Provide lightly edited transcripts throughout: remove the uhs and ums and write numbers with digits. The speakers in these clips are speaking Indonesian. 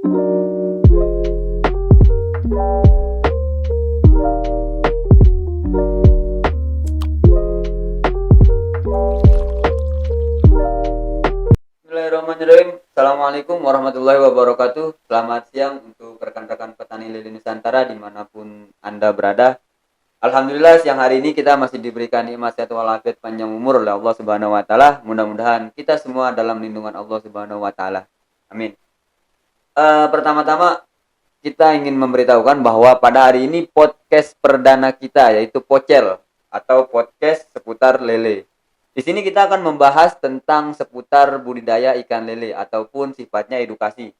Bismillahirrahmanirrahim. Assalamualaikum warahmatullahi wabarakatuh. Selamat siang untuk rekan-rekan petani lele Nusantara dimanapun Anda berada. Alhamdulillah siang hari ini kita masih diberikan nikmat sehat walafiat panjang umur oleh Allah Subhanahu wa taala. Mudah-mudahan kita semua dalam lindungan Allah Subhanahu wa taala. Amin. Pertama-tama kita ingin memberitahukan bahwa pada hari ini podcast perdana kita yaitu Pocel atau podcast seputar lele. Di sini kita akan membahas tentang seputar budidaya ikan lele ataupun sifatnya edukasi.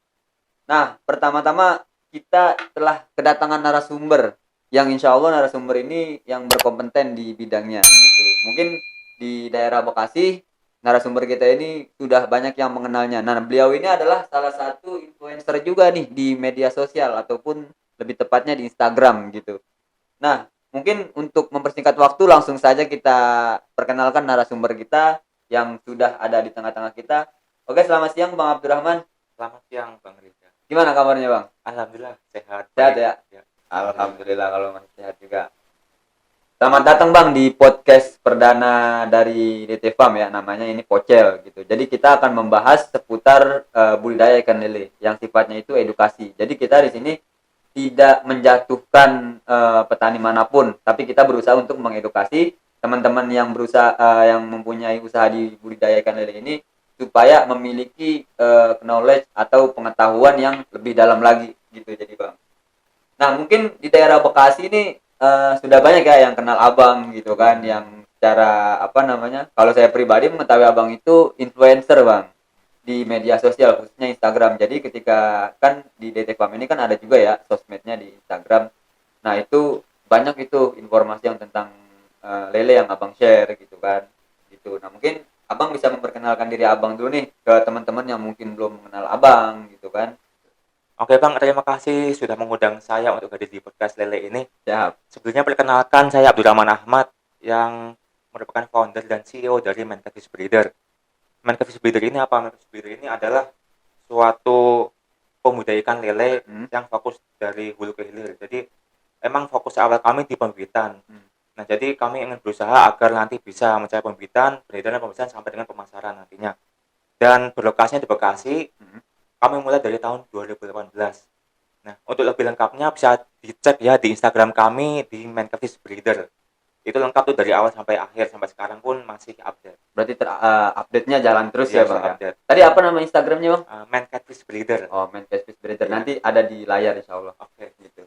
Nah, pertama-tama kita telah kedatangan narasumber yang insya Allah narasumber ini yang berkompeten di bidangnya gitu. Mungkin di daerah Bekasi narasumber kita ini sudah banyak yang mengenalnya. Nah, beliau ini adalah salah satu influencer juga nih di media sosial ataupun lebih tepatnya di Instagram gitu. Nah, mungkin untuk mempersingkat waktu langsung saja kita perkenalkan narasumber kita yang sudah ada di tengah-tengah kita. Oke, selamat siang Bang Abdurrahman. Selamat siang Bang Riza. Gimana kabarnya Bang? Alhamdulillah sehat. Sehat ya? Alhamdulillah kalau masih sehat juga. Selamat datang Bang di podcast perdana dari DT Farm ya, namanya ini Pocel gitu. Jadi kita akan membahas seputar budidaya ikan lele yang sifatnya itu edukasi. Jadi kita di sini tidak menjatuhkan petani manapun, tapi kita berusaha untuk mengedukasi teman-teman yang berusaha yang mempunyai usaha di budidaya ikan lele ini supaya memiliki knowledge atau pengetahuan yang lebih dalam lagi gitu jadi Bang. Nah, mungkin di daerah Bekasi ini sudah banyak ya yang kenal Abang gitu kan, yang secara apa namanya? Kalau saya pribadi mengetahui Abang itu influencer, Bang, di media sosial khususnya Instagram. Jadi ketika kan di DT Farm ini kan ada juga ya sosmednya di Instagram. Nah, itu banyak itu informasi yang tentang lele yang Abang share gitu kan. Gitu. Nah, mungkin Abang bisa memperkenalkan diri Abang dulu nih ke teman-teman yang mungkin belum mengenal Abang gitu kan. Oke Bang, terima kasih sudah mengundang saya untuk hadir di podcast Lele ini. Siap. Sebelumnya perkenalkan saya Abdurrahman Ahmad yang merupakan founder dan CEO dari Mancafish Breeder. Mancafish Breeder ini apa? Mancafish Breeder ini adalah suatu pemuda ikan lele yang fokus dari hulu ke hilir. Jadi emang fokus awal kami di pembibitan. Nah, jadi kami ingin berusaha agar nanti bisa mencapai pembibitan, peredaran pembibitan sampai dengan pemasaran nantinya. Dan berlokasinya di Bekasi. Kami mulai dari tahun 2018. Nah, untuk lebih lengkapnya bisa dicek ya di Instagram kami di Mancafish Breeder. Itu lengkap tuh dari awal sampai akhir, sampai sekarang pun masih update. Berarti update-nya jalan terus ya, Bang. Update. Tadi apa nama Instagramnya, Bang? Mancafish Breeder. Oh, Mancafish Breeder. Ya. Nanti ada di layar insyaallah. Oke, gitu.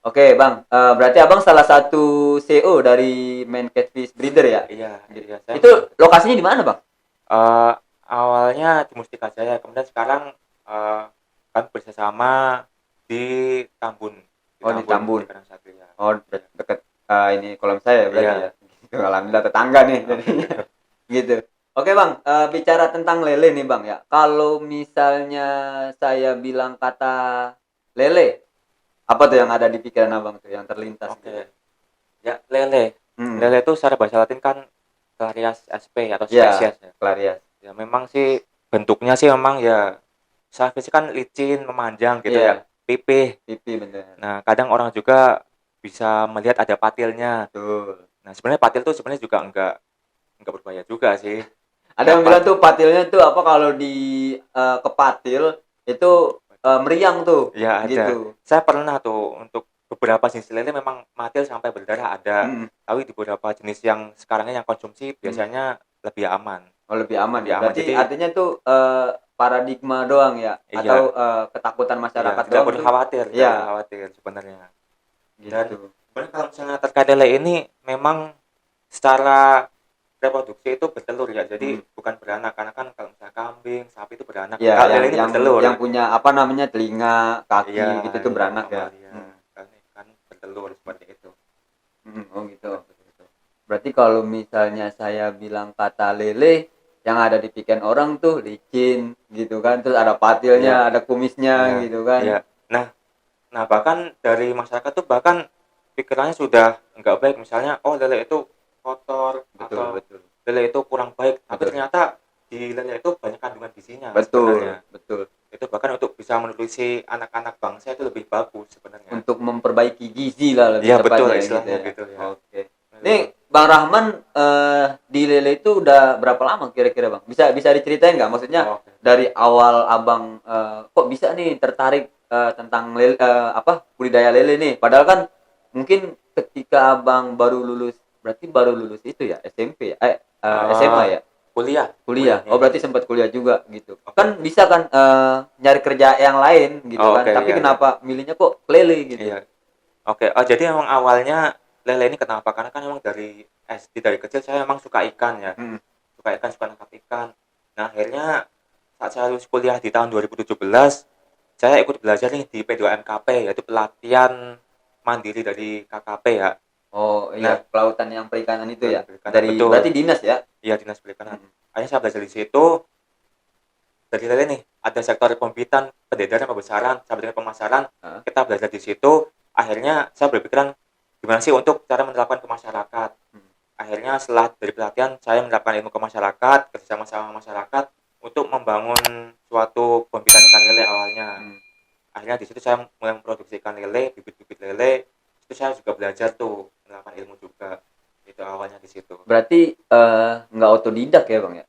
Oke, Bang. Berarti Abang salah satu CEO dari Mancafish Breeder ya? Iya. Itu lokasinya di mana, Bang? Awalnya di Mustika Jaya, kemudian sekarang kami bersama di Tambun. Di Tambun. Ya. Oh, dekat ini kolam saya berarti ya. Gitu, alhamdulillah tetangga nih jadinya. Gitu. Oke, Bang, bicara tentang lele nih, Bang ya. Kalau misalnya saya bilang kata lele, apa tuh yang ada di pikiran Abang tuh yang terlintas? Oke. Gitu? Ya, lele. Lele itu secara bahasa Latin kan Clarias sp atau spesies ya. Clarias. Ya memang sih bentuknya sih memang ya Savage kan licin, memanjang gitu ya. Pipih bener. Nah, kadang orang juga bisa melihat ada patilnya. Betul. Nah, sebenarnya patil tuh sebenarnya juga enggak berbahaya juga sih. Ada yang bilang tuh patilnya tuh apa kalau di kepatil itu meriang tuh. Ya, gitu. Saya pernah tuh untuk beberapa jenis lele memang patil sampai berdarah ada. Tapi di beberapa jenis yang sekarang yang konsumsi biasanya lebih aman. Oh, lebih aman ya. Berarti jadi, artinya tuh paradigma doang ya, atau ketakutan masyarakat doang. Tidak perlu khawatir, khawatir sebenarnya. Gitu. Dan sebenarnya kalau misalnya terkait lele ini memang secara reproduksi itu bertelur ya, jadi bukan beranak, karena kan kalau misalnya kambing, sapi itu beranak. Kalau lele ini bertelur. Yang punya apa namanya telinga, kaki gitu tuh beranak ya. Kan bertelur seperti itu. Oh gitu. Berarti kalau misalnya saya bilang kata lele, yang ada di pikiran orang tuh licin gitu kan, terus ada patilnya, ada kumisnya gitu kan. Iya. Nah bahkan dari masyarakat tuh bahkan pikirannya sudah nggak baik, misalnya lele itu kotor atau lele itu kurang baik, tapi ternyata di lele itu banyak kandungan gizinya. Betul. Itu bahkan untuk bisa menutrisi anak-anak bangsa itu lebih bagus sebenarnya. Untuk memperbaiki gizi lah lebih Iya betul tepatnya gitu istilahnya ya. gitu ya. Oke. Itu. Nih Bang Rahman di Lele itu udah berapa lama kira-kira Bang? Bisa diceritain nggak? Maksudnya Oh, oke. dari awal Abang kok bisa nih tertarik tentang lele, budidaya lele nih? Padahal kan mungkin ketika Abang baru lulus itu ya SMP ya? SMA Eh, ya? kuliah Kuliah. kuliahnya Oh, berarti itu. sempat kuliah juga gitu. Oke. Kan bisa kan nyari kerja yang lain gitu Oh, kan. oke Tapi iya iya. kenapa milihnya kok lele gitu? Iya. Oke, jadi emang awalnya lele ini kenapa? Karena kan emang dari SD dari kecil saya emang suka ikan ya. Hmm. Suka ikan, suka nangkap ikan. Nah, akhirnya saat saya lulus kuliah di tahun 2017, saya ikut belajar nih di P2MKP, yaitu pelatihan mandiri dari KKP ya. Oh Nah, iya, kelautan yang perikanan itu ya. perikanan Dari betul. berarti dinas ya? Iya, dinas perikanan. Hmm. Akhirnya saya belajar di situ. Dari lele nih, ada sektor pembibitan, pendedaran, pembesaran, sampai dengan pemasaran. Heeh. Kita belajar di situ. Akhirnya saya berpikiran gimana sih untuk cara menerapkan ke masyarakat. Hmm. Akhirnya setelah dari pelatihan, saya menerapkan ilmu ke masyarakat, kerjasama sama masyarakat untuk membangun suatu pembibitan ikan lele awalnya. Hmm. Akhirnya di situ saya mulai memproduksi ikan lele, bibit-bibit lele. Itu saya juga belajar tuh menerapkan ilmu juga. Itu awalnya di situ. Berarti nggak otodidak ya Bang ya?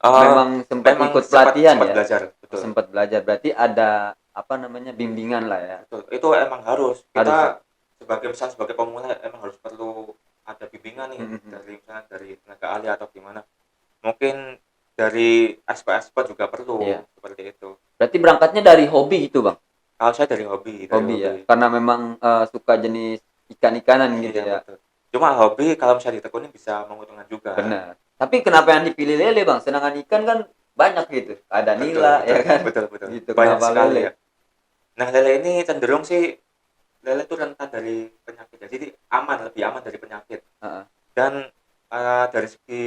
Eh, Memang sempat memang ikut sempat pelatihan sempat ya? belajar, Oh, betul. sempat belajar. Berarti ada apa namanya bimbingan lah ya? Betul. Itu emang harus. Harus ya? Kita sebagai pemula emang harus perlu ada bimbingan nih Hmm. dari misalnya dari tenaga ahli atau gimana. Mungkin dari expert juga perlu Iya. seperti itu. Berarti berangkatnya dari hobi gitu Bang? Kalau saya dari hobi, Hobi ya? Karena memang suka jenis ikan-ikanan gitu Iya ya? betul. Cuma hobi kalau misalnya ditekuni bisa menguntungkan juga. Benar. Tapi kenapa yang dipilih lele Bang? Sedangkan ikan kan banyak gitu. Ada Betul nila betul ya kan? betul betul. Gitu. Banyak Kenapa sekali ya. lele? Nah lele ini cenderung sih lele itu rentan dari penyakit ya. Jadi lebih aman dari penyakit. Heeh. Dan dari segi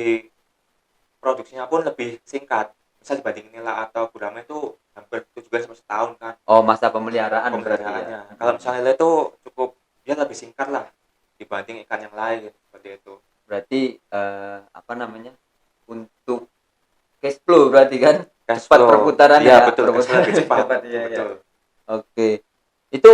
produksinya pun lebih singkat. Misal dibanding nila atau gurame itu hampir 17 tahun kan Oh, masa pemeliharaan berarti ya? pemeliharaannya. Kalau misalnya lele itu cukup ya lebih singkat lah dibanding ikan yang lain seperti itu. Berarti apa namanya? Untuk cash flow berarti kan? Cash Cepat flow, perputarannya iya ya? betul, cash flow lebih cepat, Cepat iya ya. betul. Oke. Itu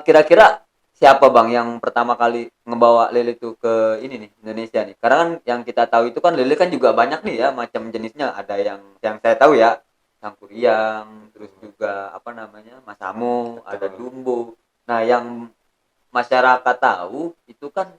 kira-kira siapa Bang yang pertama kali ngebawa lele itu ke ini nih, Indonesia nih? Karena kan yang kita tahu itu kan lele kan juga banyak nih ya macam jenisnya. Ada yang saya tahu ya, Sangkuriang, terus juga apa namanya? Masamo, ada Betul. Dumbo. Nah, yang masyarakat tahu itu kan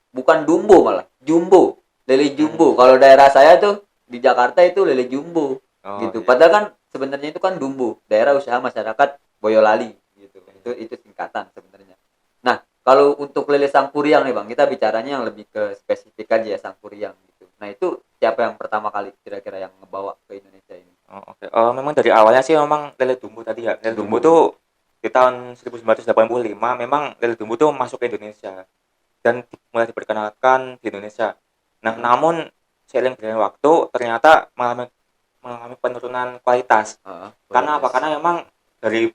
bukan Dumbo malah, Jumbo. Lele Jumbo. Kalau daerah saya tuh di Jakarta itu lele Jumbo Oh gitu. iya. Padahal kan sebenarnya itu kan Dumbo, daerah usaha masyarakat Boyolali gitu. Itu singkatan sebenarnya. Nah, kalau untuk lele Sangkuriang nih Bang, kita bicaranya yang lebih ke spesifik aja ya Sangkuriang gitu. Nah, itu siapa yang pertama kali kira-kira yang ngebawa ke Indonesia ini? Oh, oke. Memang dari awalnya sih memang lele dumbo tadi ya. Lele dumbo Dumbo. tuh di tahun 1985 memang lele dumbo tuh masuk ke Indonesia dan mulai diperkenalkan di Indonesia. Nah, namun seiring berjalannya waktu ternyata mengalami penurunan kualitas. Karena apa? Kualitas. Karena memang dari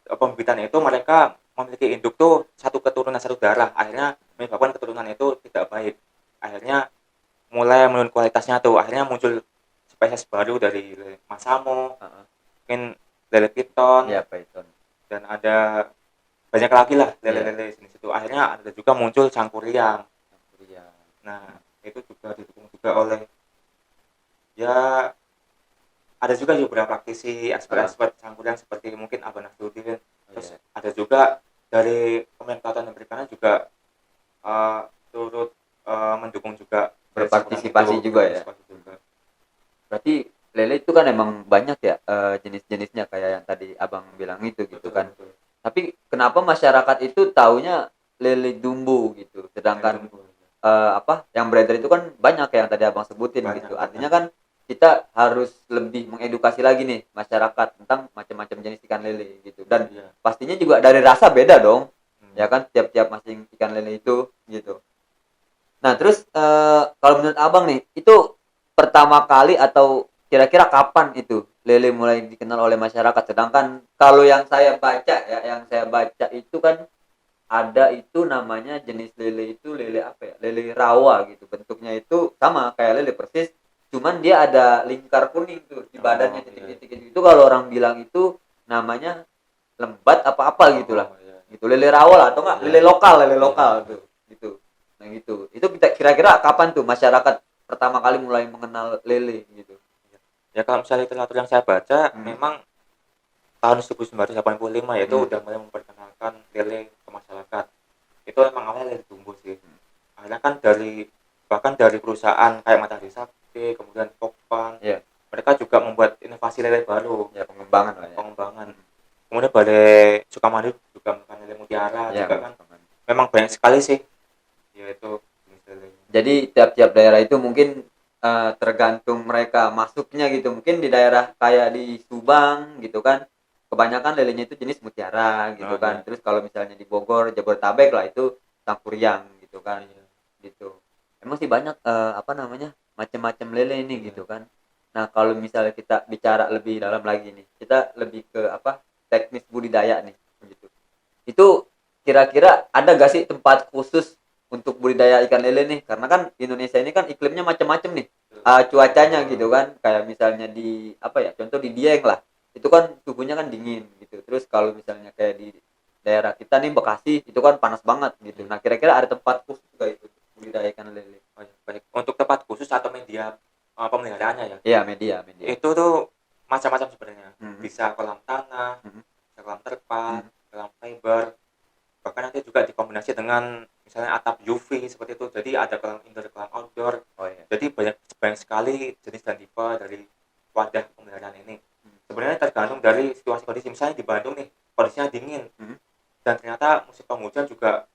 pembibitan itu mereka memiliki induk tuh satu keturunan satu darah. Akhirnya menyebabkan keturunan itu tidak baik. Akhirnya mulai menurun kualitasnya tuh. Akhirnya muncul spesies baru dari lele Masamo, Heeh. mungkin lele piton, Iya, Python. dan ada banyak lagi lah Iya, lele-lele jenis itu. Akhirnya ada juga muncul Sangkuriang. Sangkuriang. Nah, itu juga didukung juga oleh ya ada juga beberapa praktisi expert Sangkuriang seperti mungkin Abah Nasruddin. Oh, Terus iya. ada juga dari Kementerian Kelautan dan Perikanan juga turut mendukung juga lele Berpartisipasi Sangkuriang itu, juga ya. berpartisipasi juga. Berarti lele itu kan emang banyak ya jenis-jenisnya kayak yang tadi Abang bilang itu gitu Betul, kan. betul. Tapi kenapa masyarakat itu taunya lele dumbo gitu. Sedangkan apa yang beredar itu kan banyak yang tadi Abang sebutin Banyak, gitu. Artinya banyak. kan kita harus lebih mengedukasi lagi nih masyarakat tentang macam-macam jenis ikan lele gitu. Dan Iya. pastinya juga dari rasa beda dong. Hmm. Ya kan tiap-tiap masing ikan lele itu gitu. Nah, terus kalau menurut Abang nih, itu pertama kali atau kira-kira kapan itu lele mulai dikenal oleh masyarakat? Sedangkan kalau yang saya baca ya, yang saya baca itu kan ada itu namanya jenis lele itu lele apa ya? Lele rawa gitu. Bentuknya itu sama kayak lele persis, cuman dia ada lingkar kuning tuh di badannya, Oh, iya. titik-titik itu kalau orang bilang itu namanya lembat apa-apa gitulah. Oh, iya. Gitu, lele rawol atau enggak Iya. lele lokal, lele Iya. lokal tuh. Gitu. Nah, gitu. Itu kita kira-kira kapan tuh masyarakat pertama kali mulai mengenal lele gitu? Ya kalau misalnya literatur yang saya baca, Hmm. memang tahun 1985 ya itu Hmm. udah mulai memperkenalkan lele ke masyarakat. Itu emang awalnya lele tumbuh sih. Akhirnya kan bahkan dari perusahaan kayak Matahari Sakti, kemudian Pokpan, Iya. mereka juga membuat inovasi lele baru, Ya, pengembangan lah ya. pengembangan. Kemudian Balai Sukamandi juga melakukan lele mutiara Iya, juga kan. Memang banyak sekali sih, yaitu jenis lele. jadi tiap-tiap daerah itu mungkin tergantung mereka masuknya gitu. Mungkin di daerah kayak di Subang gitu kan, kebanyakan lelenya itu jenis mutiara gitu Oh, kan. iya. Terus kalau misalnya di Bogor, Jabodetabek lah itu Sangkuriang gitu kan. Iya. Gitu. Emang sih banyak apa namanya? Macam-macam lele ini Iya. gitu kan. Nah, kalau misalnya kita bicara lebih dalam lagi nih, kita lebih ke apa? Teknis budidaya nih gitu. Itu kira-kira ada gak sih tempat khusus untuk budidaya ikan lele nih? Karena kan Indonesia ini kan iklimnya macam-macam nih. Cuacanya gitu kan, kayak misalnya di apa ya? Contoh di Dieng lah. Itu kan suhunya kan dingin gitu. Terus kalau misalnya kayak di daerah kita nih Bekasi itu kan panas banget gitu. Nah, kira-kira ada tempat khusus gak itu budidaya ikan lele? Oh, iya. Baik. Untuk tempat khusus atau media pemeliharaannya ya, Iya, media. itu tuh macam-macam sebenarnya. Mhm. Bisa kolam tanah, Mhm. bisa kolam terpal, Mhm. kolam fiber, bahkan nanti juga dikombinasi dengan misalnya atap UV seperti itu. Jadi ada kolam indoor, kolam outdoor. Oh iya. Jadi banyak banyak sekali jenis dan tipe dari wadah pemeliharaan ini. Sebenarnya tergantung dari situasi kondisi. Misalnya di Bandung nih, kondisinya dingin, Mhm. dan ternyata musim penghujan juga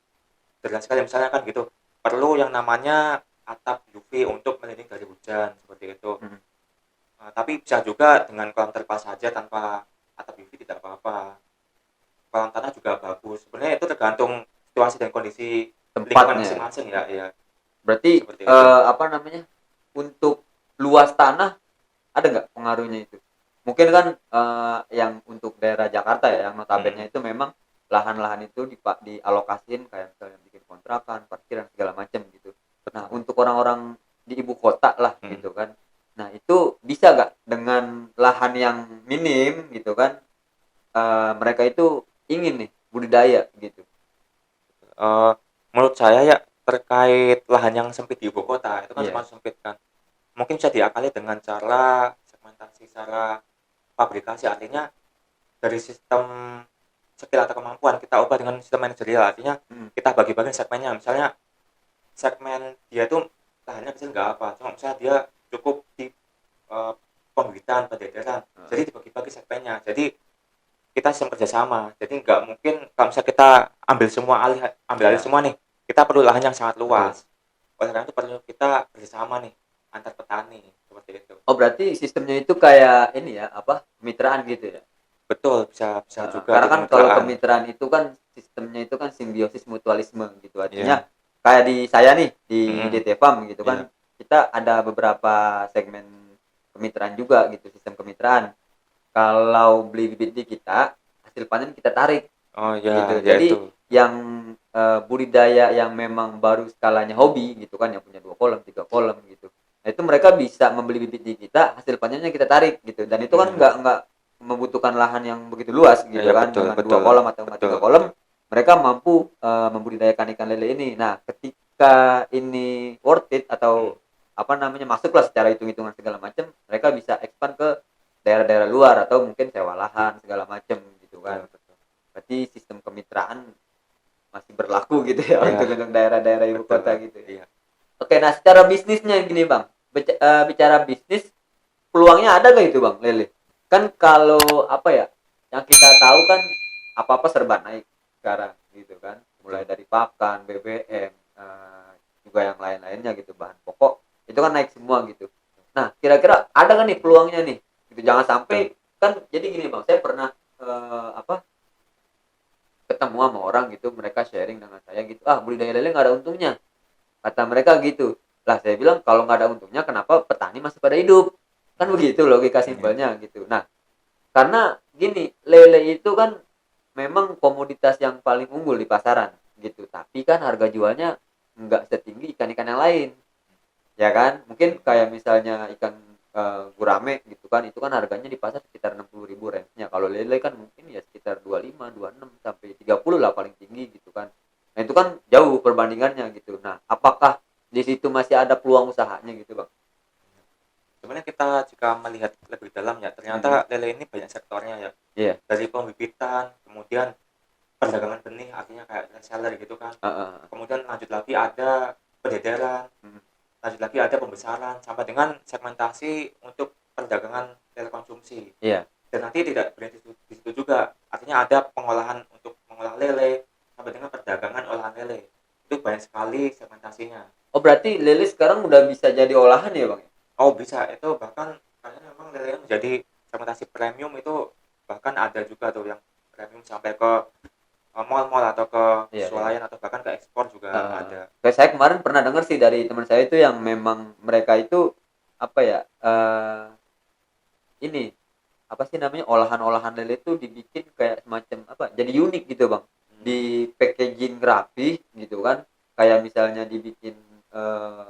deras sekali misalnya kan gitu. Perlu yang namanya atap UV untuk melindungi dari hujan seperti itu. Mhm. Tapi bisa juga dengan kolam terpal saja tanpa atap UV tidak apa-apa. Kolam tanah juga bagus. Sebenarnya itu tergantung situasi dan kondisi lingkungan Tempatnya. masing-masing ya, ya. Berarti Seperti itu. apa namanya? Untuk luas tanah ada nggak pengaruhnya itu? Mungkin kan yang untuk daerah Jakarta ya, yang notabene itu memang lahan-lahan itu dialokasiin kayak misalnya bikin kontrakan, parkiran segala macam gitu. Nah, untuk orang-orang di ibu kota lah gitu kan. Nah, itu bisa nggak dengan lahan yang minim gitu kan? Mereka itu ingin nih budidaya gitu. Menurut saya ya terkait lahan yang sempit di ibu kota itu kan Iya. semakin sempit kan. Mungkin bisa diakali dengan cara segmentasi secara pabrikasi, artinya dari sistem skill atau kemampuan kita ubah dengan sistem manajerial, artinya kita bagi-bagi segmennya. Misalnya segmen dia tuh lahannya kecil nggak apa, cuma misalnya dia cukup di pembibitan, pendedaran, jadi dibagi-bagi segmennya. Jadi kita sistem kerjasama, jadi nggak mungkin kalau misalnya kita ambil alih semua nih, kita perlu lahan yang sangat luas. Oleh karena itu perlu kita kerjasama nih antar petani seperti itu. Oh, berarti sistemnya itu kayak ini ya, apa? Kemitraan gitu ya. Betul, bisa juga Karena di kan kalau kemitraan. kemitraan itu kan sistemnya itu kan simbiosis mutualisme gitu. Artinya Iya. kayak di saya nih di Mm-mm. DT Farm gitu kan. Iya. Kita ada beberapa segmen kemitraan juga gitu, sistem kemitraan. Kalau beli bibit di kita, hasil panen kita tarik Oh gitu. ya, ya Jadi itu. yang budidaya yang memang baru skalanya hobi gitu kan, yang punya 2 kolam, 3 kolam gitu. Nah, itu mereka bisa membeli bibit di kita, hasil panennya kita tarik gitu. Dan itu kan nggak membutuhkan lahan yang begitu luas gitu Iya, kan, betul, dengan 2 kolam atau betul. 3 kolam mereka mampu membudidayakan ikan lele ini. Nah, ketika ini worth it atau apa namanya masuklah secara hitung-hitungan segala macam, mereka bisa expand ke daerah-daerah luar atau mungkin sewa lahan segala macam gitu kan. Betul. Berarti sistem kemitraan masih berlaku gitu ya Iya, untuk daerah-daerah ibu betul. kota gitu. Iya. Oke, nah secara bisnisnya gini bang, bicara bisnis, peluangnya ada gak itu bang lele? Kan kalau apa ya, yang kita tahu kan apa-apa serba naik sekarang gitu kan, mulai dari pakan, BBM, juga yang lain-lainnya gitu, bahan pokok itu kan naik semua gitu. Nah, kira-kira ada kan nih peluangnya nih? Gitu, jangan sampai kan jadi gini bang, saya pernah apa ketemu sama orang gitu, mereka sharing dengan saya gitu, budidaya lele nggak ada untungnya, kata mereka gitu. Lah saya bilang kalau nggak ada untungnya kenapa petani masih pada hidup, kan begitu logika simpelnya gitu. Nah, karena gini, lele itu kan memang komoditas yang paling unggul di pasaran gitu, tapi kan harga jualnya nggak setinggi ikan-ikan yang lain ya kan? Mungkin kayak misalnya ikan gurame gitu kan, itu kan harganya di pasar sekitar 60.000 range-nya. Kalau lele kan mungkin ya sekitar 25, 26 sampai 30 lah paling tinggi gitu kan. Nah, itu kan jauh perbandingannya gitu. Nah, apakah di situ masih ada peluang usahanya gitu, Bang? Sebenarnya kita jika melihat lebih dalam ya, Mhm. ternyata lele ini banyak sektornya ya. Iya. Dari pembibitan, kemudian perdagangan benih, artinya kayak reseller gitu kan. Heeh, heeh. Kemudian lanjut lagi ada pendedaran, Mhm. lanjut lagi ada pembesaran, sampai dengan segmentasi untuk perdagangan lele konsumsi. Iya. Dan nanti tidak berhenti di situ juga, artinya ada pengolahan untuk mengolah lele, sampai dengan perdagangan olahan lele. Itu banyak sekali segmentasinya. Oh, berarti lele sekarang udah bisa jadi olahan ya, Bang? Oh bisa, itu bahkan kayaknya memang lele menjadi segmentasi premium itu, bahkan ada juga tuh yang premium sampai ke mall-mall atau ke Iya, iya. swalayan atau bahkan ke ekspor juga Heeh. ada. Kayak saya kemarin pernah dengar sih dari teman saya itu yang memang mereka itu apa ya? Ini apa sih namanya? Olahan-olahan lele itu dibikin kayak semacam apa? Jadi unik gitu, Bang. Hmm. Di packaging rapi gitu kan. Kayak misalnya dibikin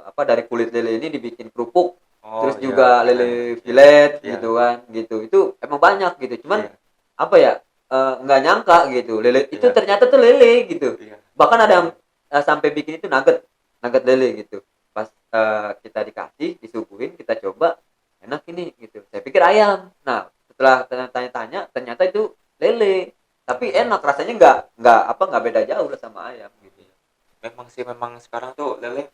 apa dari kulit lele ini dibikin kerupuk, Oh terus iya, juga keren. lele Iya, filet iya, gitu kan, gitu. Itu emang banyak gitu. Cuman iya, apa ya? Nggak nyangka gitu. Lele itu iya, ternyata tuh lele gitu. iya, Bahkan ada yang iya, sampai bikin itu nugget, nugget lele gitu. Pas kita dikasih, disuguhin, kita coba, enak ini gitu. Saya pikir ayam. Nah, setelah tanya-tanya ternyata itu lele. Tapi iya, enak rasanya, nggak beda jauh lah sama ayam gitu. iya. Memang sih, memang sekarang tuh lele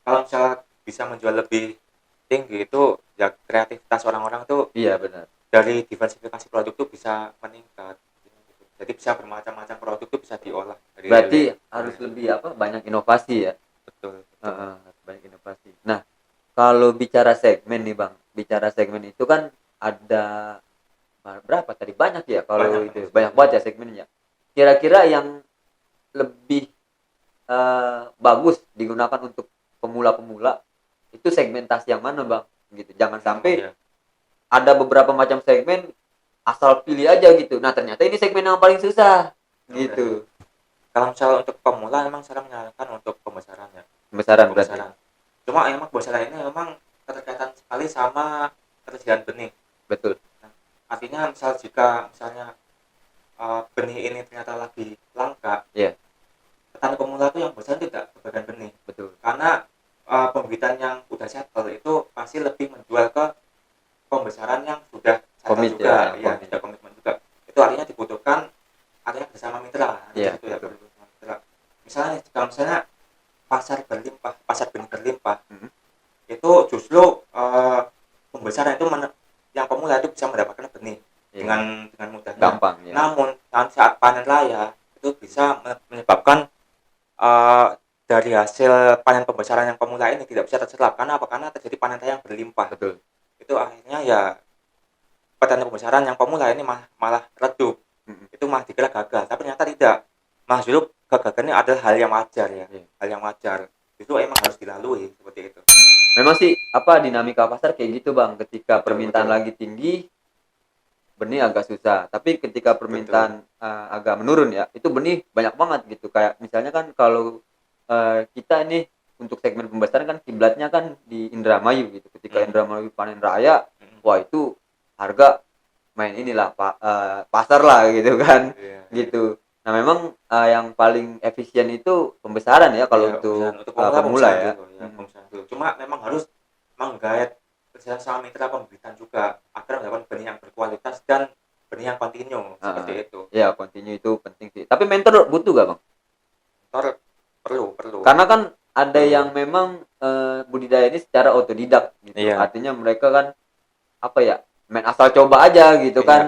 kalau misalnya bisa menjual lebih tinggi itu ya, kreativitas orang-orang tuh Iya benar. dari diversifikasi produk tuh bisa meningkat. Jadi bisa bermacam-macam produk tuh bisa diolah dari lele. Berarti harus Iya, lebih apa? Banyak inovasi ya. betul, betul. Heeh, banyak inovasi. Nah, kalau bicara segmen nih Bang, bicara segmen itu kan ada berapa tadi? Banyak ya Banyak, kalau banyak itu. sekali. Banyak banget ya segmennya. Kira-kira yang lebih bagus digunakan untuk pemula-pemula itu segmentasi yang mana Bang? Gitu. Jangan Oh sampai ya, ada beberapa macam segmen asal pilih aja gitu. Nah, ternyata ini segmen yang paling susah oh ya, ya. gitu. Kalau misalnya untuk pemula memang saya menyarankan untuk pembesaran ya, untuk Pembesaran berarti. pembesaran. Cuma emang pembesaran ini memang keterkaitan sekali sama ketersediaan benih. Betul. Nah, artinya misal jika misalnya benih ini ternyata lagi langka, Iya, petani pemula itu yang besar tidak kebagian benih, betul. karena pembibitan yang udah settle itu pasti lebih menjual ke pembesaran yang sudah settle Komit ya, juga, yang ya komit. sudah komitmen juga. Itu artinya dibutuhkan adanya bersama mitra, di Iya, situ ya, betul. perlu bersama mitra. Misalnya kalau misalnya pasar berlimpah, pasar benih berlimpah, Mhm. itu justru pembesaran itu yang pemula itu bisa mendapatkan benih Iya, dengan mudahnya. gampang ya. Namun saat panen raya itu bisa menyebabkan eh, dari hasil panen pembesaran yang pemula ini tidak bisa terserap. Karena apa? Karena terjadi panen raya yang berlimpah. Betul. Itu akhirnya ya petani pembesaran yang pemula ini malah redup. Mhm. Itu malah dikira gagal, tapi ternyata tidak. Malah justru kegagalan ini adalah hal yang wajar ya, Iya. hal yang wajar. Itu emang harus dilalui seperti itu. Memang sih apa dinamika pasar kayak gitu, Bang. Ketika Betul, permintaan betul, lagi tinggi, benih agak susah. Tapi ketika betul. permintaan agak menurun ya, itu benih banyak banget gitu. Kayak misalnya kan kalau kita ini untuk segmen pembesaran kan kiblatnya kan di Indramayu gitu. Ketika Hmm, Indramayu panen raya, hmm, wah itu harga main inilah pasar lah gitu kan. iya, iya. Gitu. Nah, memang yang paling efisien itu pembesaran ya Iya, kalau pembesaran untuk untuk pemula, pemula pembesaran ya. dulu ya, Mhm. pembesaran dulu. Cuma memang harus menggait kerja sama mitra pembibitan juga agar mendapatkan benih yang berkualitas dan benih yang kontinu seperti Heeh. itu. Ya, continue itu penting sih. Tapi mentor butuh gak, Bang? Ntar perlu, perlu, Karena kan ada perlu. yang memang budidaya ini secara otodidak gitu. Iya, Artinya mereka kan apa ya? Main asal coba aja gitu iya, kan.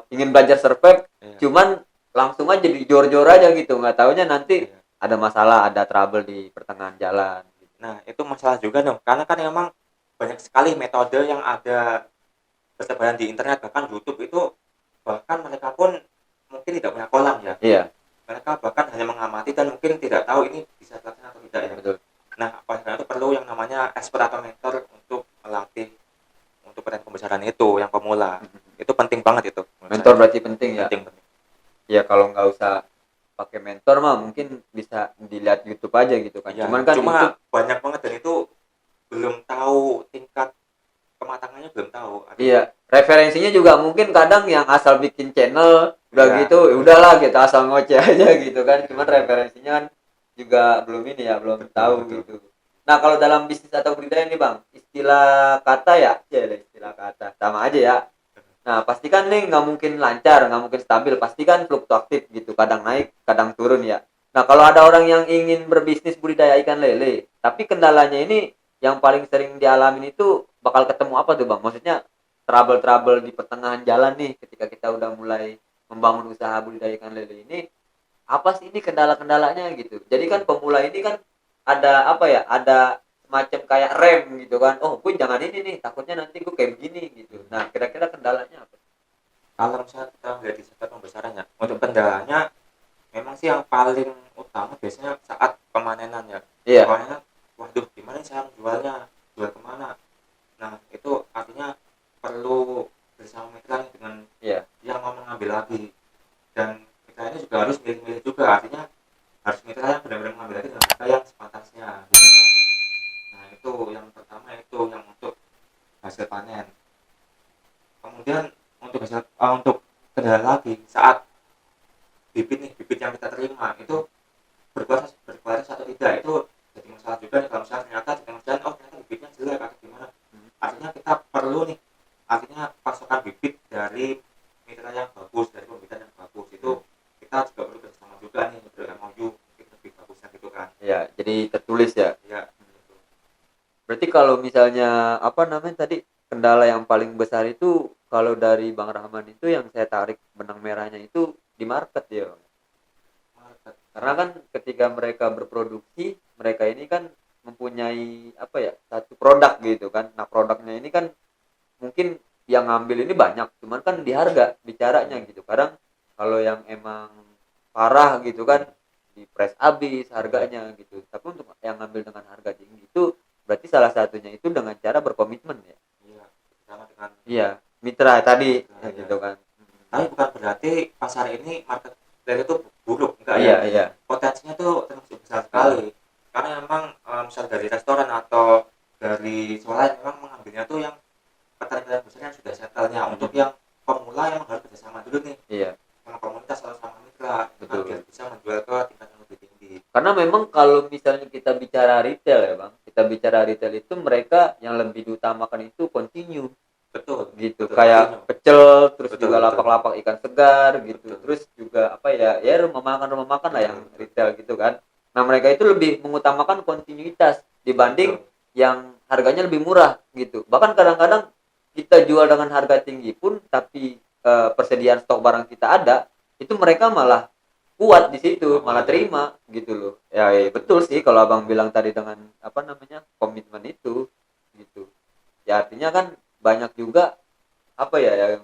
Ingin belajar survive, iya, cuman langsung aja dijor-jor aja gitu. Nggak taunya nanti iya. ada masalah, ada trouble di pertengahan jalan gitu. Nah, itu masalah juga dong, karena kan memang banyak sekali metode yang ada bertebaran di internet, bahkan YouTube itu, bahkan mereka pun mungkin tidak punya kolam ya. Iya, Mereka bahkan hanya mengamati dan mungkin tidak tahu ini bisa dilaksanakan atau tidak ya. betul. Nah, oleh karena itu perlu yang namanya expert atau mentor untuk melatih untuk petani pembesaran itu yang pemula. Mhm. Itu penting banget itu menurut Mentor saya. berarti penting ya. Penting, penting. Ya kalau nggak usah pakai mentor mah mungkin bisa dilihat YouTube aja gitu kan. Iya, Cuman kan cuma YouTube banyak banget dan itu belum tahu tingkat kematangannya, belum tahu. Iya, referensinya juga mungkin kadang yang asal bikin channel udah Iya. gitu, ya udahlah gitu asal ngoceh aja gitu kan. Cuman Iya. referensinya kan juga belum ini ya, belum Betul, tahu betul. gitu. Nah, kalau dalam bisnis atau budidaya nih, Bang, istilah kata ya, ada istilah kata. Sama aja ya. Nah, pasti kan nih nggak mungkin lancar, nggak mungkin stabil, pasti kan fluktuatif gitu, kadang naik, kadang turun ya. Nah, kalau ada orang yang ingin berbisnis budidaya ikan lele, tapi kendalanya ini yang paling sering dialami itu bakal ketemu apa tuh, Bang? Maksudnya trouble-trouble di pertengahan jalan nih ketika kita udah mulai membangun usaha budidaya ikan lele ini, apa sih ini kendala-kendalanya gitu. Jadi kan pemula ini kan ada apa ya, ada semacam kayak rem gitu kan, oh gue jangan ini nih takutnya nanti gue kayak begini gitu. Nah, kira-kira kendalanya apa? Kalau misalnya kita melihat di sektor pembesarannya, untuk kendalanya memang sih yang paling utama biasanya saat pemanenan ya. Iya. Pemanenan, waduh gimana saya jualnya, jual kemana? Nah itu artinya perlu bersama mitra dengan Iya. yang mau mengambil lagi, dan kita ini juga harus milih-milih juga, artinya harus mitra yang benar-benar mengambil lagi dengan harga yang sepantasnya gitu kan. Nah itu yang pertama, itu yang untuk hasil panen. Kemudian untuk untuk kendala lagi saat bibit yang kita terima itu berkualitas atau tidak, itu jadi masalah juga nih. Kalau misalnya ternyata di tengah jalan, oh ternyata bibitnya jelek atau gimana, artinya kita perlu nih, artinya pasokan bibit dari mitra yang bagus, dari pembibitan yang bagus. Itu kita juga perlu bersama juga nih, MOU mungkin lebih bagusnya gitu kan. Ya, jadi tertulis ya. Ya gitu. Berarti kalau misalnya apa namanya tadi, kendala yang paling besar itu kalau dari Bang Rahman itu yang saya tarik benang merahnya itu di market ya, Bang. Market. Karena kan ketika mereka berproduksi, mereka ini kan mempunyai apa ya, satu produk gitu kan. Nah, produknya ini kan mungkin yang ngambil ini banyak, cuman kan di harga bicaranya gitu. Kadang kalau yang emang parah gitu kan di press habis harganya gitu. Tapi untuk yang ngambil dengan harga tinggi itu berarti salah satunya itu dengan cara berkomitmen ya. Iya, sama dengan Iya, mitra tadi mitra ya ya. gitu kan. Tapi bukan berarti pasar ini, market dari itu buruk, enggak ya. Iya, iya. Potensinya tuh termasuk besar sekali. Karena memang misal dari restoran atau dari swalayan memang mengambilnya tuh yang petani-petani besar yang sudah settle-nya. Untuk yang pemula yang harus kerjasama dulu nih Iya, sama komunitas atau sama mitra, itu kan betul. biar bisa menjual ke tingkat yang lebih tinggi. Karena memang kalau misalnya kita bicara retail ya, Bang. Kita bicara retail itu mereka yang lebih diutamakan itu continue Betul gitu, betul, kayak continue. pecel, terus Betul, juga betul. lapak-lapak ikan segar gitu, Betul. terus juga apa ya, ya rumah makan lah yang Betul. retail gitu kan. Nah, mereka itu lebih mengutamakan kontinuitas dibanding Betul. yang harganya lebih murah gitu. Bahkan kadang-kadang kita jual dengan harga tinggi pun tapi persediaan stok barang kita ada, itu mereka malah kuat di situ, malah terima gitu loh. Ya, ya betul sih kalau Abang bilang tadi dengan apa namanya, komitmen itu gitu. Ya artinya kan banyak juga apa ya yang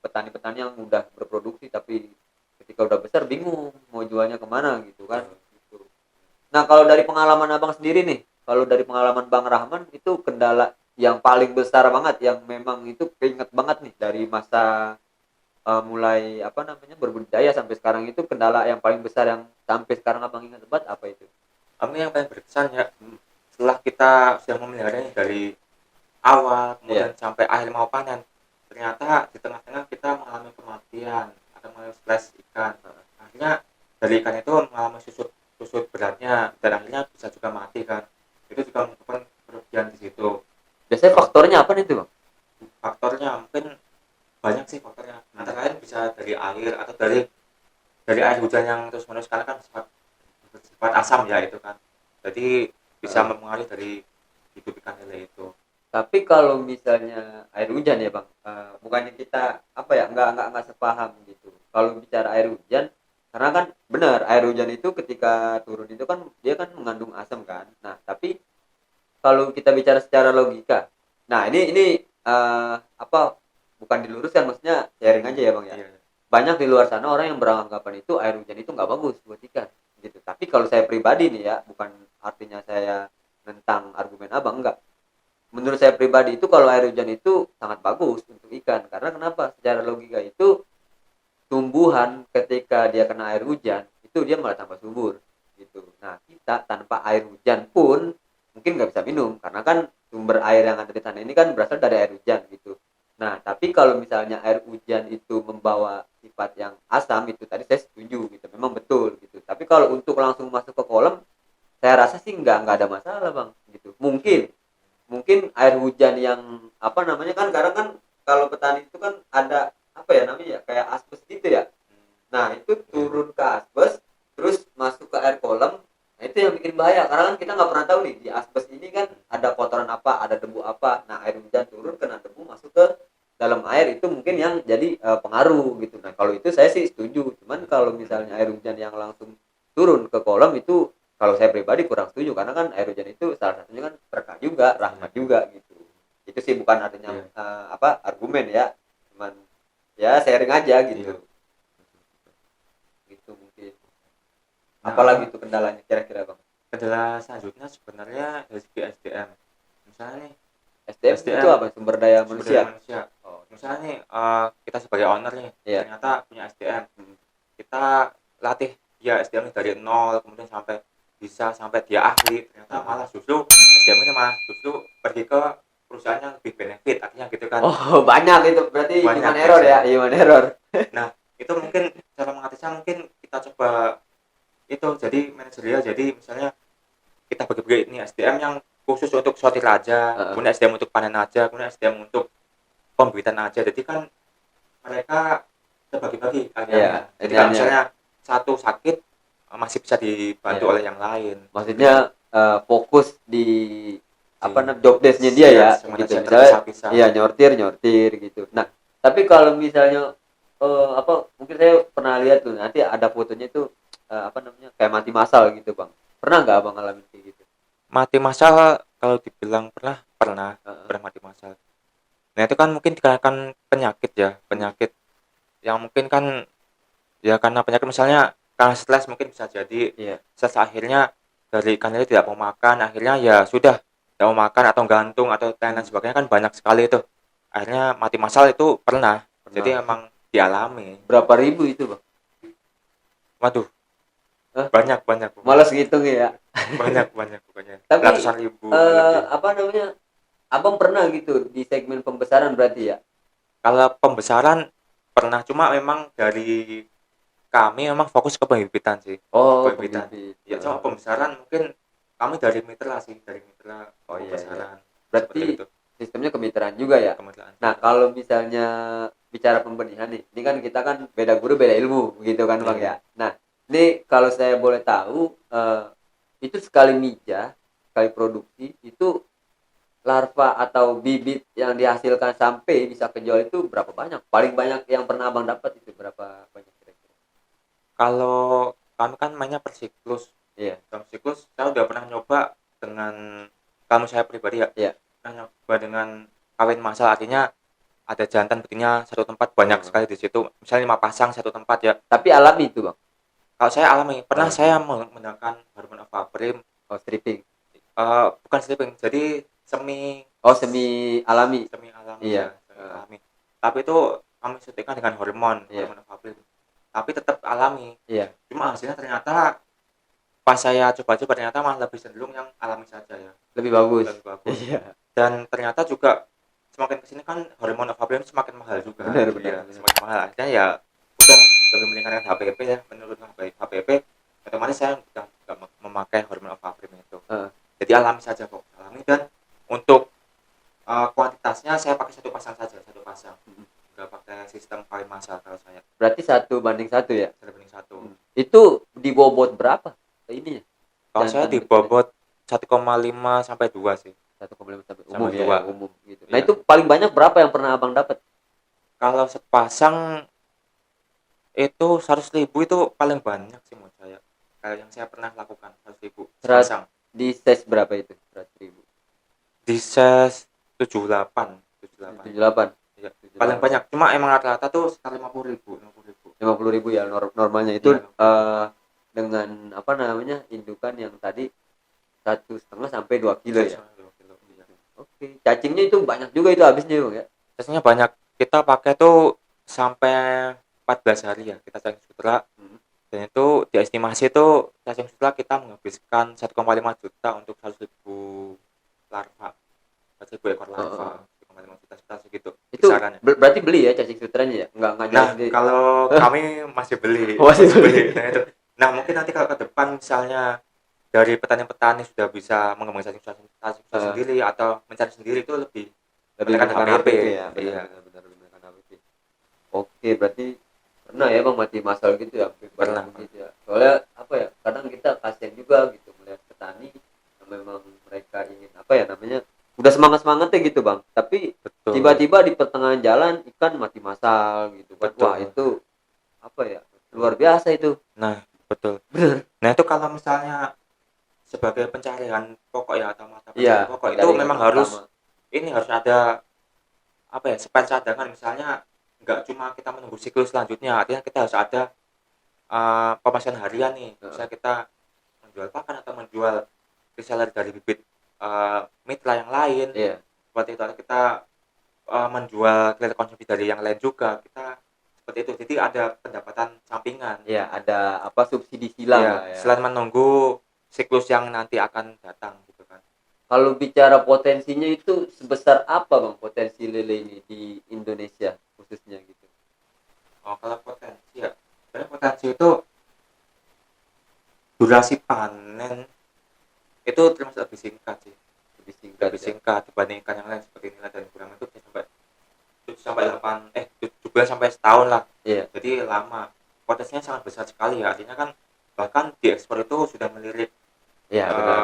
petani-petani yang udah berproduksi tapi ketika udah besar bingung mau jualnya kemana gitu kan gitu. Nah, kalau dari pengalaman abang sendiri nih, kalau dari pengalaman Bang Rahman itu kendala yang paling besar banget yang memang itu keinget banget nih dari masa mulai apa namanya berbudidaya sampai sekarang, itu kendala yang paling besar yang sampai sekarang abang ingat banget apa itu? Kami yang paling berkesan ya, setelah kita sudah memeliharanya dari awal kemudian sampai akhir mau panen, ternyata di tengah-tengah kita mengalami kematian atau mengalami stres ikan. Akhirnya dari ikan itu mengalami susut susut beratnya dan akhirnya bisa juga mati kan. Itu juga merupakan kerugian di situ. Biasanya faktornya apa nih tuh, Bang? Faktornya mungkin banyak sih faktornya. Antara lain bisa dari air atau dari air hujan yang terus menerus, karena kan bersifat asam ya itu kan. Jadi bisa mempengaruhi dari hidup ikan lele itu. Tapi kalau misalnya air hujan ya, Bang, bukannya kita apa ya, nggak sepaham gitu. Kalau bicara air hujan, karena kan benar air hujan itu ketika turun itu kan dia kan mengandung asam kan. Nah, tapi kalau kita bicara secara logika, nah ini apa, bukan diluruskan, maksudnya sharing aja ya, Bang ya. Iya. Banyak di luar sana orang yang beranggapan itu air hujan itu nggak bagus buat ikan gitu. Tapi kalau saya pribadi nih ya, bukan artinya saya tentang argumen abang, enggak. Menurut saya pribadi itu kalau air hujan itu sangat bagus untuk ikan. Karena kenapa? Secara logika itu tumbuhan ketika dia kena air hujan itu dia malah tambah subur gitu. Nah, kita tanpa air hujan pun mungkin nggak bisa minum karena kan sumber air yang ada di sana ini kan berasal dari air hujan gitu. Nah, tapi kalau misalnya air hujan itu membawa sifat yang asam itu tadi saya setuju gitu, memang betul gitu. Tapi kalau untuk langsung masuk ke kolam, saya rasa sih nggak ada masalah bang gitu. Mungkin mungkin air hujan yang apa namanya kan kadang kan kalau petani itu kan ada apa ya namanya ya kayak asbes gitu ya. Nah, itu turun ke asbes, terus masuk ke air kolam. Nah, itu yang bikin bahaya karena kan kita nggak pernah tahu nih di asbes ini kan ada kotoran apa, ada debu apa. Nah, air hujan turun kena debu masuk ke dalam air itu mungkin yang jadi pengaruh gitu. Nah, kalau itu saya sih setuju. Cuman kalau misalnya air hujan yang langsung turun ke kolam itu kalau saya pribadi kurang setuju karena kan air hujan itu salah satunya kan berkah juga, rahmat juga gitu. Itu sih bukan adanya Iya. apa argumen ya, cuman ya sharing aja gitu. Iya. Gitu mungkin. Nah, Apalagi tuh kendalanya kira-kira bang? kendala selanjutnya sebenarnya dari segi SDM. Misalnya nih, SDM itu SDM apa? Sumber daya sumber daya manusia. manusia. Oh, Misalnya nih, kita sebagai owner nih, iya. ternyata punya SDM. Hmm. Kita latih dia SDM dari nol, kemudian sampai dia ahli. Ternyata malah justru SDM ini malah justru pergi ke perusahaan yang lebih benefit, artinya gitu kan. Oh, banyak itu. Berarti Banyak human error ya, biasanya. human error. Nah, itu mungkin cara mengatasinya mungkin kita coba itu jadi manajerial. Jadi misalnya kita bagi-bagi ini SDM yang khusus untuk sortir aja, kemudian SDM untuk panen aja, kemudian SDM untuk pembibitan aja. Jadi kan mereka terbagi-bagi Iya, karyawannya. Jadi ini kalau hanya misalnya satu sakit masih bisa dibantu iya. oleh yang lain. Maksudnya fokus di Di apa namanya job desk-nya dia ya ya semuanya gitu. saya Misalnya terpisah-pisah. iya nyortir gitu. Nah, tapi kalau misalnya apa mungkin saya pernah lihat tuh nanti ada fotonya itu apa namanya kayak mati massal gitu, Bang. Pernah nggak Abang ngalamin kayak gitu? Mati massal kalau dibilang pernah Heeh. pernah mati massal. Nah, itu kan mungkin dikarenakan penyakit ya, Hmm. penyakit yang mungkin kan ya karena penyakit misalnya karena stres mungkin bisa jadi Iya. stres akhirnya dari ikan itu tidak mau makan, akhirnya ya sudah tidak mau makan atau gantung atau lain-lain Hmm. sebagainya kan banyak sekali itu. Akhirnya mati massal itu pernah. Jadi Pernah. emang dialami. Berapa ribu itu, Bang? Waduh, Hah? banyak banyak pokoknya. Malas ngitung ya. Banyak banyak pokoknya. Tapi Ratusan ribu lebih. apa namanya? Abang pernah gitu di segmen pembesaran berarti ya? Kalau pembesaran pernah, cuma memang dari kami memang fokus ke pembibitan sih. Oh, Pembibitan. pembibit. Ya cuma pembesaran mungkin kami dari mitra sih, dari mitra Oh iya iya. pembesaran seperti Berarti itu. sistemnya kemitraan juga ya. Kementerian Nah, juga. kalau misalnya bicara pembenihan nih, ini kan kita kan beda guru beda ilmu gitu kan Bang Iya. ya. Nah, ini kalau saya boleh tahu itu sekali mijah, sekali produksi itu larva atau bibit yang dihasilkan sampai bisa kejual itu berapa banyak? Paling banyak yang pernah Abang dapat itu berapa banyak kira-kira? Kalau kami kan mainnya per siklus. Iya, Dalam siklus saya udah pernah nyoba dengan kamu saya pribadi ya. iya. Pernah nyoba dengan kawin massal, artinya ada jantan betina satu tempat banyak Oh. sekali di situ. Misalnya 5 pasang satu tempat ya. Tapi alami itu, Bang. Kalau saya alami, pernah Alami. saya menggunakan hormon ovaprim, Oh, stripping. bukan sleeping, jadi semi Oh, semi alami. semi alami Iya. ya, semi alami. Tapi itu kami suntikan dengan hormon Iya. ovaprim. Tapi tetap alami. Iya. Cuma hasilnya ternyata pas saya coba-coba ternyata malah lebih cenderung yang alami saja ya, Lebih bagus. lebih bagus. Iya. Dan ternyata juga semakin kesini kan hormon ovaprim semakin mahal juga. Benar, Iya, benar. semakin mahal. Akhirnya ya udah lebih meningkatkan HPP ya, menurunkan HPP. Otomatis saya udah nggak memakai hormon ovaprim itu. Heeh. Jadi alami saja kok, alami. Dan untuk kuantitasnya saya pakai satu pasang saja, satu pasang. Nggak pakai sistem kawin massal kalau saya. Berarti 1 banding 1 ya? 1 banding 1. Itu dibobot berapa? Ini ya? Kalau saya Jantan dibobot 1,5 sampai 2 sih. 1,5 sampai umum Sama ya, 2. umum gitu. Nah, Iya. itu paling banyak berapa yang pernah Abang dapat? Kalau sepasang itu 100.000 itu paling banyak sih menurut saya. Kayak yang saya pernah lakukan 100.000 sepasang. Di size berapa itu? 100.000. Di size 78, 78. 78. Iya. Paling banyak. Cuma emang rata-rata tuh sekitar 50.000, 50.000. 50.000 ya normalnya itu Iya, dengan apa namanya indukan yang tadi 1,5 sampai 2 kilo ya. 2 kilo. Iya. Oke, cacingnya itu banyak juga itu habisnya Bang ya. Biasanya banyak. Kita pakai tuh sampai 14 hari ya kita cacing sutra. Dan itu diestimasi tuh cacing sutra kita menghabiskan 1,5 juta untuk 100.000 larva, 4.000 ekor larva, Heeh. 1,5 juta segitu Itu kisarannya. berarti beli ya cacing sutranya ya? Nggak jual Nah, sendiri? kalau kami masih beli, Masih masih beli. beli. Nah itu. Nah mungkin nanti kalau ke depan misalnya dari petani-petani sudah bisa mengembangkan cacing sutra Heeh. sendiri atau mencari sendiri itu lebih Lebih menekan menekan HPP. HPP ya, Iya, benar menekan HPP. Oke, berarti pernah ya Bang mati masal gitu ya, hampir banyak pernah. begitu ya. Soalnya apa ya, kadang kita kasihan juga gitu melihat petani yang memang mereka ingin apa ya namanya, udah semangat-semangatnya gitu Bang, tapi Betul, tiba-tiba di pertengahan jalan ikan mati massal gitu kan. Wah, betul, itu apa ya, betul. luar biasa itu. Nah, betul. Bener. Nah itu kalau misalnya sebagai pencarian pokok ya atau mata Iya, pencarian pokok itu penjaringan memang utama. harus ini harus ada apa ya spare cadangan misalnya nggak cuma kita menunggu siklus selanjutnya artinya kita harus ada pemasukan harian nih Heeh. bisa kita menjual pakan atau menjual reseller dari bibit mitra yang lain Iya, seperti itu atau kita menjual kualitas konsumsi dari yang lain juga kita seperti itu jadi ada pendapatan sampingan iya ada apa subsidi silang ya lah ya. selain menunggu siklus yang nanti akan datang gitu kan. Kalau bicara potensinya itu sebesar apa Bang potensi lele ini di Indonesia khususnya gitu? Oh, kalau potensi ya sebenarnya potensi itu durasi panen itu termasuk lebih singkat sih Lebih singkat lebih ya. singkat dibandingkan yang lain seperti nilai dan kurang itu bisa sampai 7 sampai 8 7 bulan sampai setahun lah Iya, jadi lama potensinya sangat besar sekali ya artinya kan bahkan di ekspor itu sudah melirik iya benar.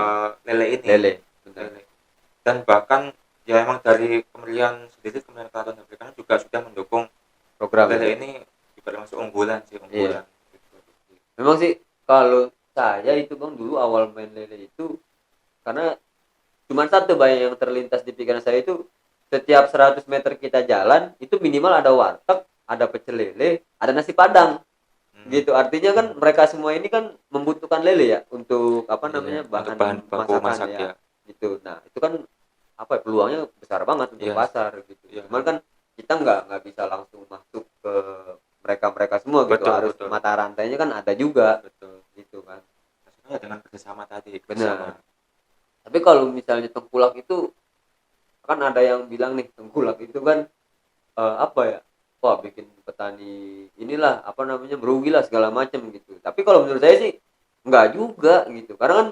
lele ini Lele, benar. lele dan bahkan ya emang dari Kementerian Kelautan dan Perikanan juga sudah mendukung Program lele ya. ini juga termasuk unggulan sih Iya. unggulan gitu. Memang sih kalau saya itu Bang dulu awal main lele itu karena cuma satu bayang yang terlintas di pikiran saya itu setiap 100 meter kita jalan itu minimal ada warteg, ada pecel lele, ada nasi padang. Hmm. Gitu. Artinya kan mereka semua ini kan membutuhkan lele ya untuk apa Iya namanya untuk bahan bahan baku masakan masak ya. ya Gitu. Nah, itu kan apa ya, peluangnya besar banget untuk iya pasar gitu. iya Cuman kan kita nggak bisa langsung masuk ke mereka-mereka semua gitu. betul Harus betul mata rantainya kan ada juga betul gitu kan. maksudnya dengan kerjasama tadi Benar. kerjasama Tapi kalau misalnya tengkulak itu kan ada yang bilang nih tengkulak itu kan apa ya? Wah, bikin petani inilah apa namanya merugilah segala macam gitu. Tapi kalau menurut saya sih enggak juga gitu. Karena kan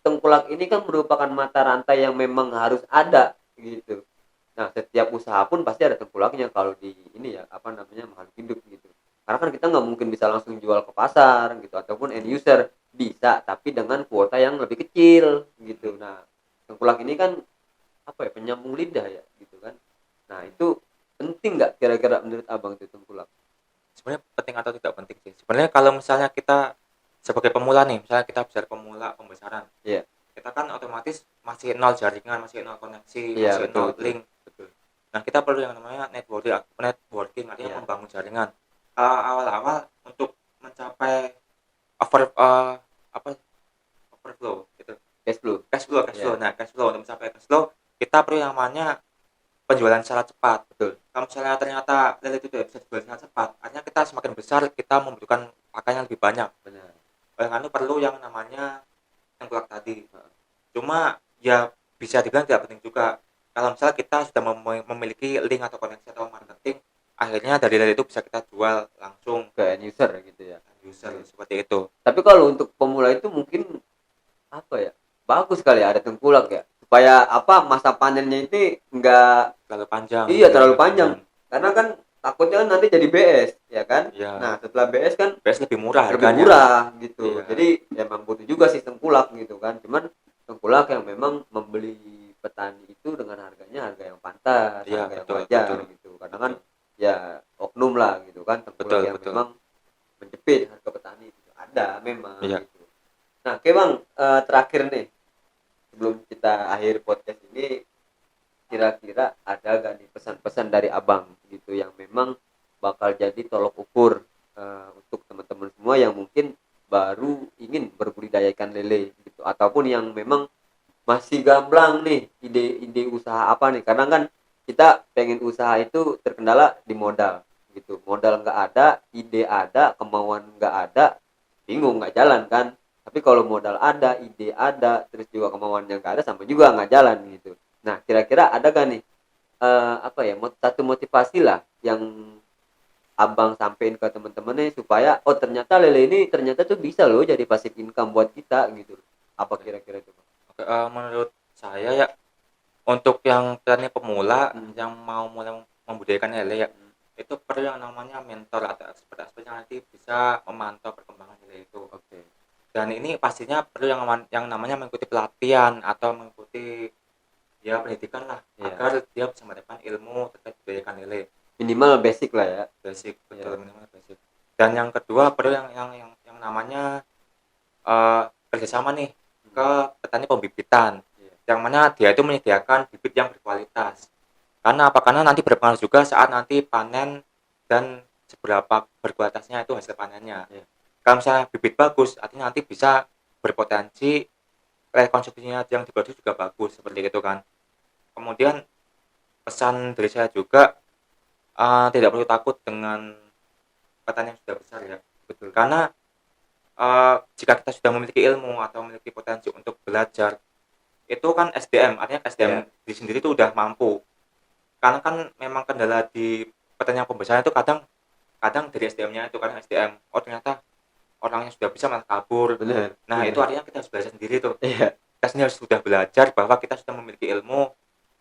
tengkulak ini kan merupakan mata rantai yang memang harus ada gitu. Nah, setiap usaha pun pasti ada tengkulaknya kalau di ini ya apa namanya makhluk hidup gitu. Karena kan kita nggak mungkin bisa langsung jual ke pasar gitu ataupun end user bisa, tapi dengan kuota yang lebih kecil gitu. Nah, tengkulak ini kan apa ya penyambung lidah ya gitu kan. Nah, itu penting nggak kira-kira menurut abang itu tengkulak? sebenarnya penting atau tidak penting sih sebenarnya kalau misalnya kita sebagai pemula nih misalnya kita bicara pemula pembesaran Iya, kita kan otomatis masih nol jaringan masih nol koneksi iya masih betul nol betul. link betul nah kita perlu yang namanya networking artinya Iya, membangun jaringan awal-awal untuk mencapai over apa overflow gitu cash flow. cash flow Iya, nah cash flow untuk mencapai cash flow kita perlu yang namanya penjualan secara cepat betul. kalau misalnya ternyata lele itu tidak bisa dijual secara cepat artinya kita semakin besar kita membutuhkan pakan yang lebih banyak Benar. oleh karena itu perlu yang namanya tengkulak tadi Heeh. cuma ya bisa dibilang tidak penting juga kalau misalnya kita sudah memiliki link atau koneksi atau marketing akhirnya dari lele itu bisa kita jual langsung Ke end user gitu ya. ke user Iya. seperti itu Tapi kalau untuk pemula itu mungkin apa ya? Bagus kali ya ada tengkulak ya. Supaya apa masa panennya itu enggak terlalu panjang iya ya terlalu lebih panjang. panjang Karena kan takutnya kan nanti jadi BS, ya kan? ya Nah, setelah BS kan PS lebih murah lebih harganya murah gitu. iya Jadi emang butuh juga sih tengkulak gitu kan. Cuman tengkulak yang memang membeli petani itu dengan harga yang pantas, iya harga yang betul wajar betul gitu. Karena kan betul ya oknum lah gitu kan tengkulak betul yang betul memang menjepit harga petani itu. Ada memang iya gitu. Nah, oke Bang, terakhir nih sebelum kita akhir podcast ini kira-kira ada gak nih pesan-pesan dari abang gitu yang memang bakal jadi tolok ukur untuk teman-teman semua yang mungkin baru ingin berbudidayakan lele gitu ataupun yang memang masih gamblang nih ide-ide usaha apa nih karena kan kita pengen usaha itu terkendala di modal gitu modal nggak ada ide ada kemauan nggak ada bingung nggak jalan kan Tapi kalau modal ada, ide ada, terus juga kemauannya nggak ada, sama juga nggak jalan gitu. Nah, kira-kira ada gak nih apa ya, satu motivasi lah yang abang sampein ke temen-temennya supaya oh ternyata lele ini ternyata tuh bisa loh jadi passive income buat kita gitu. Apa Oke. kira-kira itu, Bang? Oke, menurut saya ya, untuk yang petani pemula Hmm. yang mau mulai membudidayakan lele ya, itu perlu yang namanya mentor atau expert yang nanti bisa memantau perkembangan lele itu. Oke. Dan ini pastinya perlu yang namanya mengikuti pelatihan atau mengikuti ya pendidikan lah, Iya. agar dia bisa mendapatkan ilmu terkait budidayakan lele. Minimal basic lah ya. Basic, Iya. betul, minimal basic. Dan yang kedua perlu yang namanya kerjasama nih ke petani pembibitan, Iya. yang mana dia itu menyediakan bibit yang berkualitas. Karena apa? Karena nanti berpengaruh juga saat nanti panen dan seberapa berkualitasnya itu hasil panennya. Iya. Kalau misalnya bibit bagus, artinya nanti bisa berpotensi konsumsinya yang diproduksi juga bagus, seperti itu kan. Kemudian pesan dari saya juga, tidak perlu takut dengan petani yang sudah besar ya. Betul. Karena jika kita sudah memiliki ilmu atau memiliki potensi untuk belajar, itu kan SDM, artinya SDM di sendiri itu udah mampu. Karena kan memang kendala di pertanyaan pembesaran itu kadang dari SDM-nya itu, kadang SDM, oh ternyata orang yang sudah bisa malah kabur. Benar. Nah, itu Benar. artinya kita harus belajar sendiri tuh. Iya. Kita sendiri harus sudah belajar bahwa kita sudah memiliki ilmu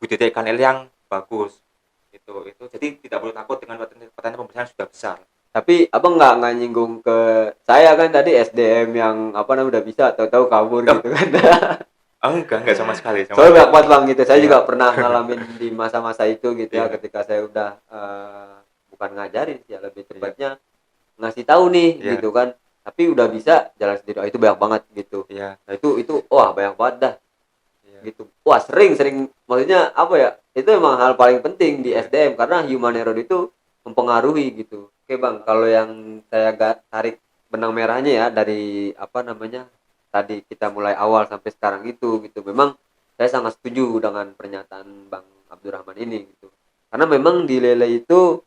budidaya ikan lele yang bagus. Itu. Jadi tidak perlu takut dengan petani pembesaran yang sudah besar. Tapi abang nggak nyinggung ke saya kan tadi SDM yang apa namanya udah bisa tahu-tahu kabur Oh. gitu kan. Oh, enggak sama sekali. Soalnya banyak banget bang gitu. Saya Iya. juga pernah ngalamin di masa-masa itu gitu ya, Iya. ketika saya udah bukan ngajarin sih ya, lebih tepatnya ngasih tahu nih Iya. gitu kan. Tapi udah bisa jalan sendiri. Oh, itu banyak banget gitu. Iya. Nah, itu wah banyak banget dah. Iya. Gitu. Wah, sering maksudnya apa ya? Itu emang hal paling penting di Iya. SDM karena human error itu mempengaruhi gitu. Oke, Bang, kalau yang saya tarik benang merahnya ya dari apa namanya? Tadi kita mulai awal sampai sekarang itu gitu. Memang saya sangat setuju dengan pernyataan Bang Abdurrahman ini gitu. Karena memang di lele itu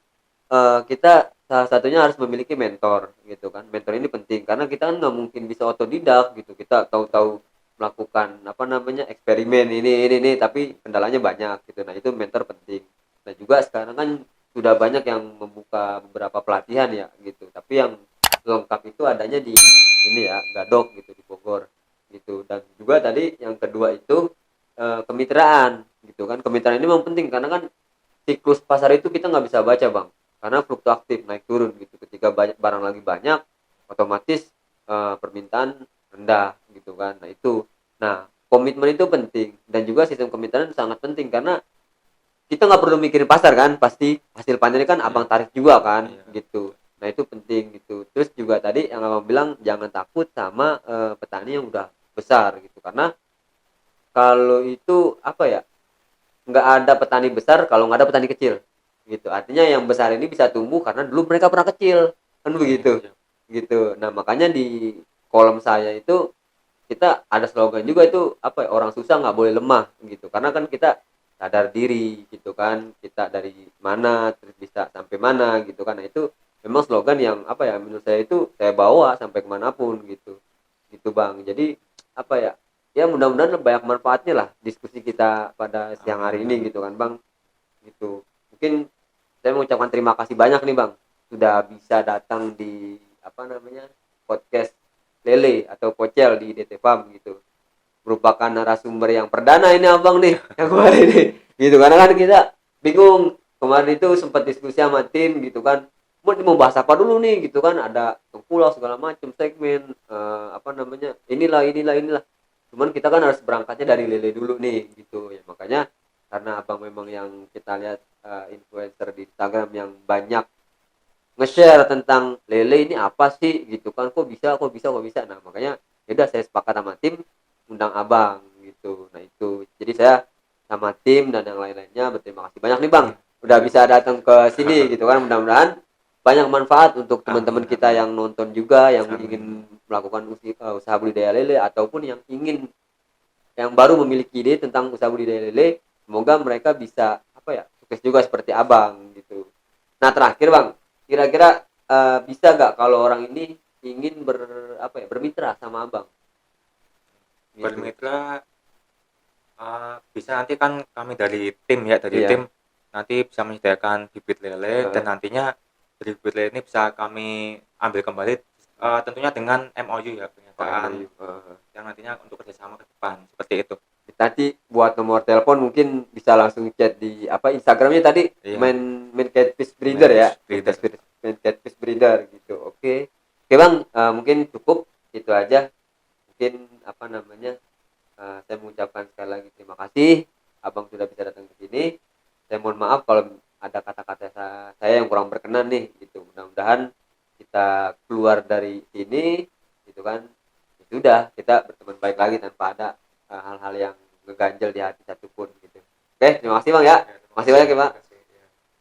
kita salah satunya harus memiliki mentor gitu kan. Mentor ini penting karena kita kan nggak mungkin bisa otodidak gitu. Kita tahu-tahu melakukan apa namanya eksperimen ini tapi kendalanya banyak gitu. Nah, itu mentor penting. Nah, juga sekarang kan sudah banyak yang membuka beberapa pelatihan ya gitu. Tapi yang lengkap itu adanya di ini ya, Gadok gitu di Bogor gitu. Dan juga tadi yang kedua itu kemitraan gitu kan. Kemitraan ini memang penting karena kan siklus pasar itu kita nggak bisa baca, Bang. Karena fluktuatif naik turun gitu. Ketika banyak barang lagi banyak, otomatis permintaan rendah gitu kan. Nah, itu. Nah, komitmen itu penting dan juga sistem kemitraan sangat penting karena kita nggak perlu mikirin pasar kan, pasti hasil panennya kan abang tarik juga kan gitu. Nah, itu penting gitu. Terus juga tadi yang abang bilang jangan takut sama petani yang udah besar gitu karena kalau itu apa ya, nggak ada petani besar kalau nggak ada petani kecil gitu. Artinya yang besar ini bisa tumbuh karena dulu mereka pernah kecil kan begitu. Iya. Gitu. Nah, makanya di kolom saya itu kita ada slogan juga itu apa ya, orang susah nggak boleh lemah gitu karena kan kita sadar diri gitu kan, kita dari mana terus bisa sampai mana gitu kan. Nah, itu memang slogan yang apa ya, menurut saya itu saya bawa sampai kemanapun gitu gitu Bang. Jadi apa ya, ya mudah-mudahan banyak manfaatnya lah diskusi kita pada siang hari ini gitu kan Bang gitu. Mungkin saya mengucapkan terima kasih banyak nih Bang sudah bisa datang di apa namanya podcast Lele atau Pocel di DT Farm gitu. Merupakan narasumber yang perdana ini abang nih yang kemarin nih gitu karena kan kita bingung kemarin itu sempat diskusi sama tim gitu kan mau bahas apa dulu nih gitu kan, ada pulau segala macam segmen apa namanya inilah cuman kita kan harus berangkatnya dari lele dulu nih gitu ya. Makanya karena abang memang yang kita lihat influencer di Instagram yang banyak nge-share tentang lele ini apa sih gitu kan, kok bisa. Nah, makanya ya udah saya sepakat sama tim undang abang gitu. Nah, itu jadi saya sama tim dan yang lain-lainnya berterima kasih banyak nih bang udah bisa datang ke sini gitu kan. Mudah-mudahan banyak manfaat untuk teman-teman kita yang nonton juga yang ingin melakukan usaha budidaya lele ataupun yang ingin yang baru memiliki ide tentang usaha budidaya lele. Semoga mereka bisa apa ya, sukses juga seperti abang gitu. Nah, terakhir bang, kira-kira bisa nggak kalau orang ini ingin bermitra sama abang gitu. Bermitra bisa nanti kan kami dari tim ya, dari Iya. tim nanti bisa menyediakan bibit lele dan nantinya dari bibit lele ini bisa kami ambil kembali tentunya dengan MOU ya, pernyataan yang nantinya untuk kerjasama ke depan seperti itu. Nanti buat nomor telepon mungkin bisa langsung chat di apa Instagramnya tadi, Iya. main catfish breeder ya, main catfish breeder gitu. Oke bang, mungkin cukup itu aja. Mungkin apa namanya, saya mengucapkan sekali lagi terima kasih abang sudah bisa datang ke sini. Saya mohon maaf kalau ada kata-kata saya yang kurang berkenan nih gitu. Mudah-mudahan kita keluar dari sini gitu kan, ya sudah kita berteman baik lagi tanpa ada hal-hal yang ngeganjel di hati satupun gitu. Oke, terima kasih bang ya. Makasih banyak ya Pak.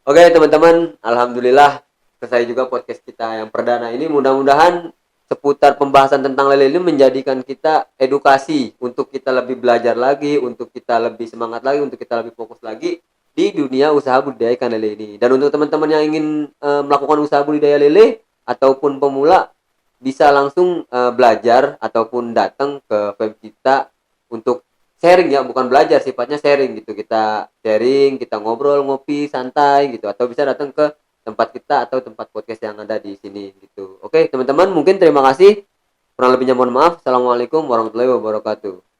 Oke teman-teman, alhamdulillah selesai juga podcast kita yang perdana ini. Mudah-mudahan seputar pembahasan tentang lele ini menjadikan kita edukasi untuk kita lebih belajar lagi, untuk kita lebih semangat lagi, untuk kita lebih fokus lagi di dunia usaha budidaya ikan lele ini. Dan untuk teman-teman yang ingin melakukan usaha budidaya lele ataupun pemula, bisa langsung belajar ataupun datang ke web kita untuk sharing ya, bukan belajar, sifatnya sharing gitu. Kita sharing, kita ngobrol, ngopi, santai gitu, atau bisa datang ke tempat kita atau tempat podcast yang ada di sini gitu. Oke, teman-teman, mungkin terima kasih. Kurang lebihnya mohon maaf. Assalamualaikum warahmatullahi wabarakatuh.